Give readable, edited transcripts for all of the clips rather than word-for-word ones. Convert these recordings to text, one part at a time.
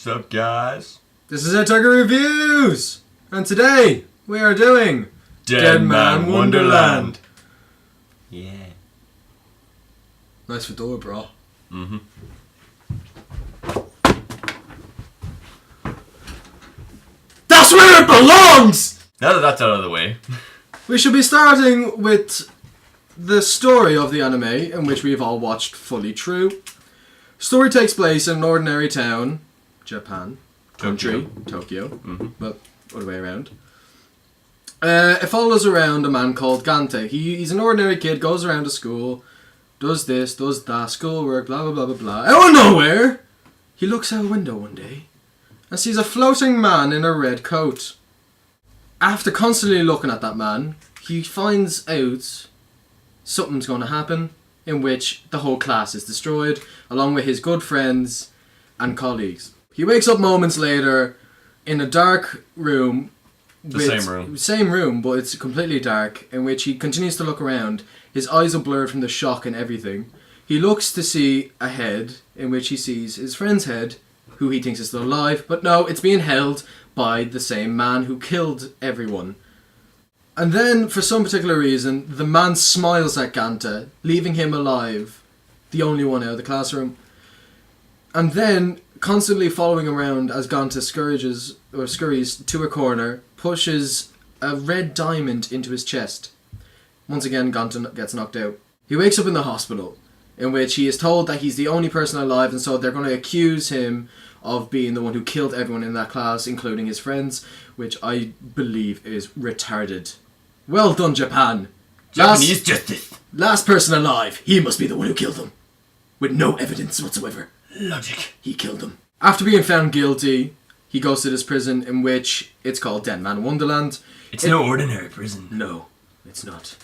What's up, guys? This is Tiger Reviews, and today we are doing Deadman Wonderland. Yeah. Nice fedora, bro. Mm-hmm. That's where it belongs! Now that that's out of the way. We should be starting with the story of the anime, in which we have all watched fully through. Story takes place in an ordinary town, Japan, country, Tokyo, but other way around. It follows around a man called Gante. He's an ordinary kid, goes around to school, does this, does that, schoolwork, blah blah blah blah blah. Out of nowhere, he looks out a window one day and sees a floating man in a red coat. After constantly looking at that man, he finds out something's going to happen, in which the whole class is destroyed, along with his good friends and colleagues. He wakes up moments later in a dark room. Same room, but it's completely dark, in which he continues to look around. His eyes are blurred from the shock and everything. He looks to see a head, in which he sees his friend's head, who he thinks is still alive, but no, it's being held by the same man who killed everyone. And then, for some particular reason, the man smiles at Ganta, leaving him alive, the only one out of the classroom. And then, constantly following around as Ganta scurries to a corner, pushes a red diamond into his chest. Once again, Ganta gets knocked out. He wakes up in the hospital, in which he is told that he's the only person alive, and so they're going to accuse him of being the one who killed everyone in that class, including his friends, which I believe is retarded. Well done, Japan. Japanese justice. Last person alive, he must be the one who killed them. With no evidence whatsoever. Logic. He killed them. After being found guilty, he goes to this prison, in which it's called Deadman Wonderland. It's no ordinary prison. No, it's not.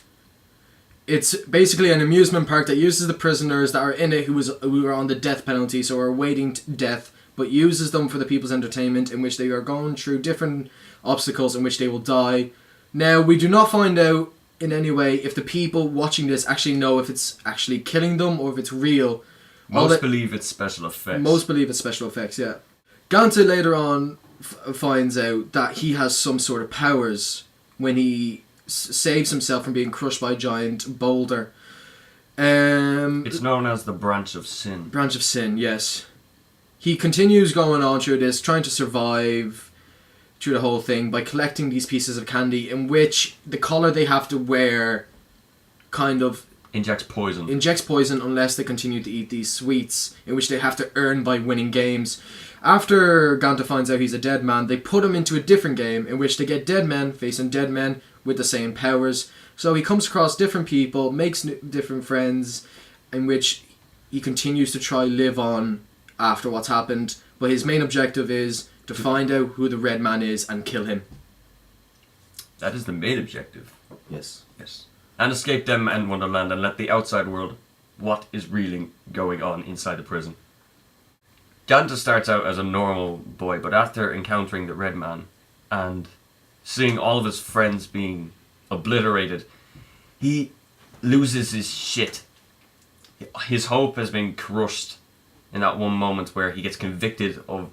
It's basically an amusement park that uses the prisoners that are in it who are on the death penalty, so are awaiting death, but uses them for the people's entertainment, in which they are going through different obstacles in which they will die. Now, we do not find out in any way if the people watching this actually know if it's actually killing them or if it's real. Most believe it's special effects. Most believe it's special effects, yeah. Ganta later on finds out that he has some sort of powers when he saves himself from being crushed by a giant boulder. It's known as the Branch of Sin. Branch of Sin, yes. He continues going on through this, trying to survive through the whole thing by collecting these pieces of candy, in which the collar they have to wear kind of injects poison unless they continue to eat these sweets, in which they have to earn by winning games. After Ganta finds out he's a dead man, they put him into a different game, in which they get dead men facing dead men with the same powers. So he comes across different people, makes different friends, in which he continues to try live on after what's happened, but his main objective is to find out who the red man is and kill him. That is the main objective. Yes. Yes. And escape Deadman Wonderland and let the outside world what is really going on inside the prison. Ganta starts out as a normal boy, but after encountering the red man and seeing all of his friends being obliterated, he loses his shit. His hope has been crushed in that one moment where he gets convicted of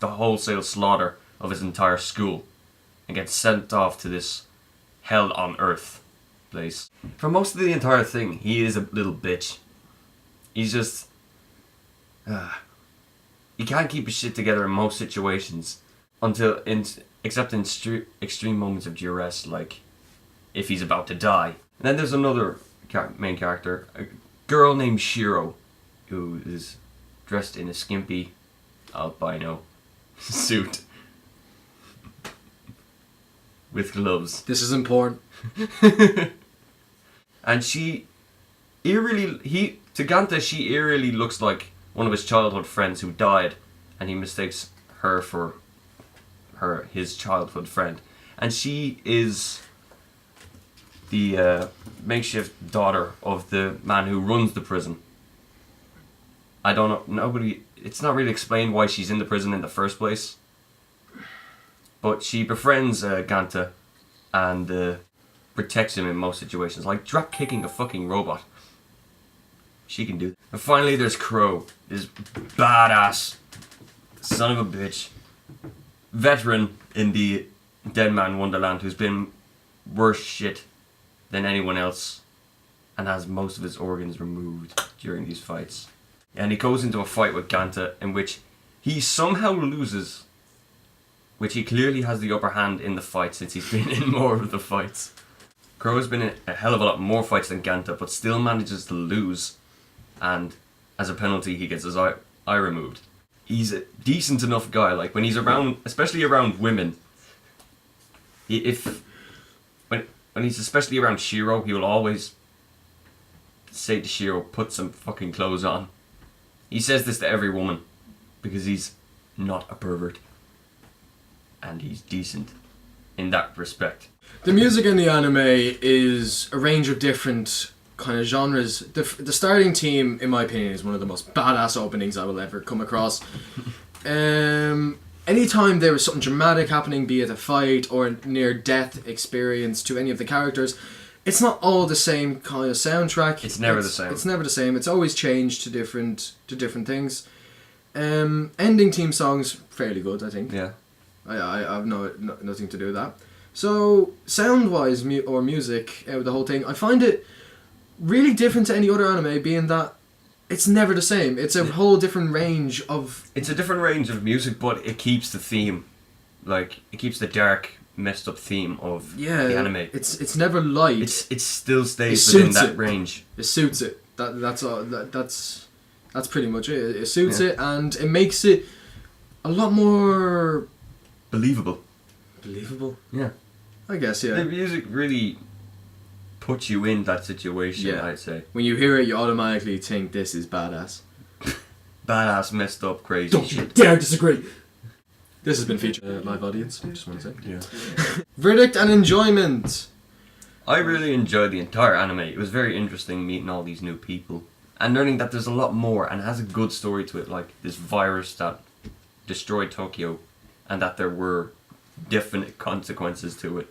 the wholesale slaughter of his entire school and gets sent off to this hell on earth place. For most of the entire thing, he is a little bitch. He's just he can't keep his shit together in most situations except in extreme moments of duress, like if he's about to die. And then there's another main character, a girl named Shiro, who is dressed in a skimpy albino suit with gloves. This is important. And to Ganta, she eerily looks like one of his childhood friends who died, and he mistakes her for his childhood friend. And she is the makeshift daughter of the man who runs the prison. I don't know, it's not really explained why she's in the prison in the first place. But she befriends Ganta and protects him in most situations, like drop kicking a fucking robot. She can do that. And finally there's Crow, this badass son of a bitch, veteran in the Deadman Wonderland, who's been worse shit than anyone else and has most of his organs removed during these fights. And he goes into a fight with Ganta in which he somehow loses, which he clearly has the upper hand in the fight since he's been in more of the fights. Crow's been in a hell of a lot more fights than Ganta, but still manages to lose, and as a penalty he gets his eye removed. He's a decent enough guy, like when he's around, especially around women, when he's especially around Shiro, he will always say to Shiro, put some fucking clothes on. He says this to every woman because he's not a pervert and he's decent in that respect. The music in the anime is a range of different kind of genres. The starting theme, in my opinion, is one of the most badass openings I will ever come across. Anytime there was something dramatic happening, be it a fight or a near-death experience to any of the characters, it's not all the same kind of soundtrack. It's never the same. It's never the same. It's always changed to different things. Ending theme songs, fairly good, I think. Yeah. I have nothing to do with that. So, sound-wise, or music, the whole thing, I find it really different to any other anime, being that it's never the same. It's a whole different range of... It's a different range of music, but it keeps the theme. Like, it keeps the dark, messed up theme of the anime. It's never light. It still stays within that range. It suits it. That's all. That's pretty much it. It suits it, and it makes it a lot more... Believable. Yeah. I guess, yeah. The music really puts you in that situation, Yeah. I'd say. When you hear it, you automatically think this is badass. Badass, messed up, crazy Don't you dare disagree! This has been featured live audience, I just want to say. Yeah. Verdict and enjoyment! I really enjoyed the entire anime. It was very interesting meeting all these new people and learning that there's a lot more and has a good story to it, like this virus that destroyed Tokyo and that there were definite consequences to it,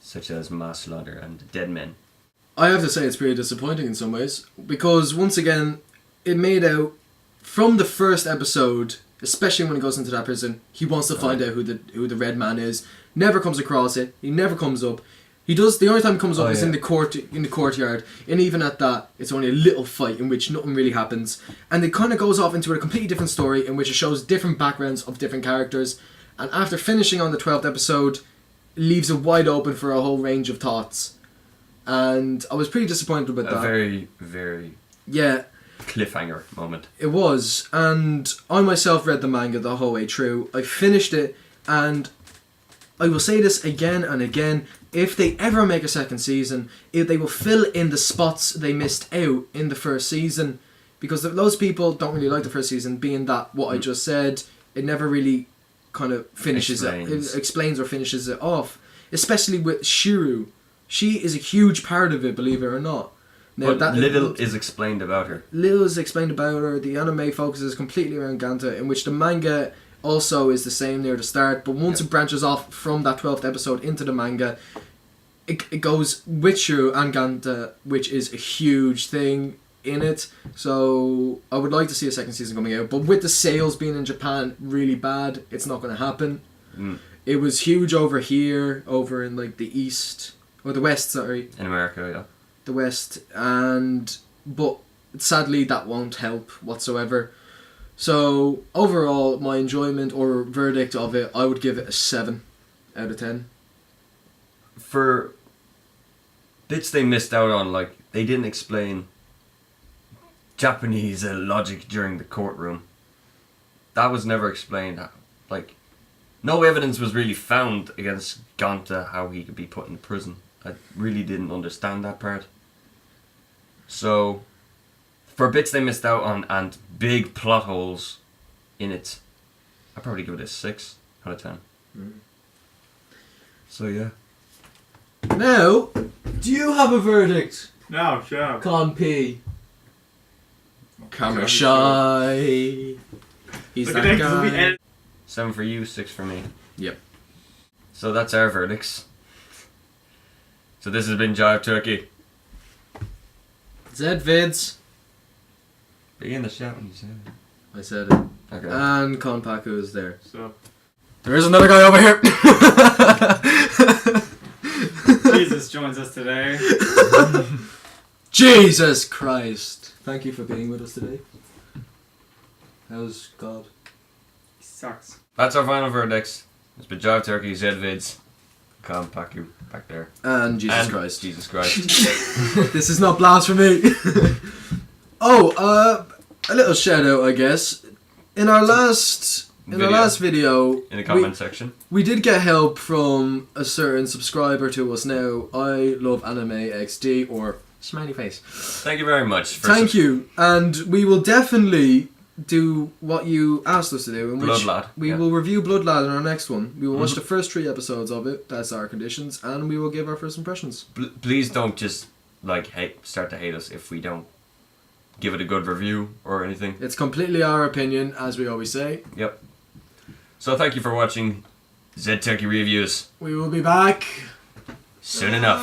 such as mass slaughter and dead men. I have to say it's pretty disappointing in some ways, because once again, it made out from the first episode, especially when he goes into that prison, he wants to find out who the red man is. Never comes across it. He never comes up. He does. The only time he comes up is in the courtyard, and even at that, it's only a little fight in which nothing really happens, and it kind of goes off into a completely different story in which it shows different backgrounds of different characters. And after finishing on the 12th episode, it leaves it wide open for a whole range of thoughts, and I was pretty disappointed with that. A very, very cliffhanger moment. It was, and I myself read the manga the whole way through. I finished it, and I will say this again and again, if they ever make a second season, they will fill in the spots they missed out in the first season, because those people don't really like the first season, being that what I just said, it never really kind of finishes it explains or finishes it off, especially with Shiru. She is a huge part of it, believe it or not. Now, but little is explained about her. Little is explained about her. The anime focuses completely around Ganta, in which the manga also is the same near the start, but once it branches off from that 12th episode into the manga, it goes with Shiru and Ganta, which is a huge thing in it. So I would like to see a second season coming out, but with the sales being in Japan really bad, it's not going to happen. It was huge over here, over in like the east or the west, sorry, in America, yeah, the west, but sadly that won't help whatsoever. So overall, my enjoyment or verdict of it, I would give it a 7 out of 10. For bits they missed out on, like they didn't explain Japanese logic during the courtroom. That was never explained. Like, no evidence was really found against Ganta how he could be put in prison. I really didn't understand that part. So, for bits they missed out on and big plot holes in it, I'd probably give it a 6 out of 10. So yeah. Now, do you have a verdict? No, shut up. Con P. Camera shy. He's Look that at that, 'cause we guy. edit- 7 for you, 6 for me. Yep. So that's our verdicts. So this has been Jive Turkey. Zed Vids. Be in the chat when you say it. I said it. Okay. And Konpaku is there. So, There is another guy over here. Jesus joins us today. Jesus Christ. Thank you for being with us today. How's God? He sucks. That's our final verdicts. It's been Jive Turkey, Zedvids, Konpaku back there. And Jesus And Christ. Jesus Christ. This is not blasphemy. A little shout out, I guess. In our last video, In the comment section. we did get help from a certain subscriber to us now. I love Anime XD, or smiley face. Thank you very much. For Thank you, and we will definitely do what you asked us to do. In which Bloodlad, we yeah. will review Bloodlad in our next one. We will watch the first 3 episodes of it. That's our conditions, and we will give our first impressions. Please don't just start to hate us if we don't give it a good review or anything. It's completely our opinion, as we always say. Yep. So thank you for watching Z Turkey Reviews. We will be back Soon enough.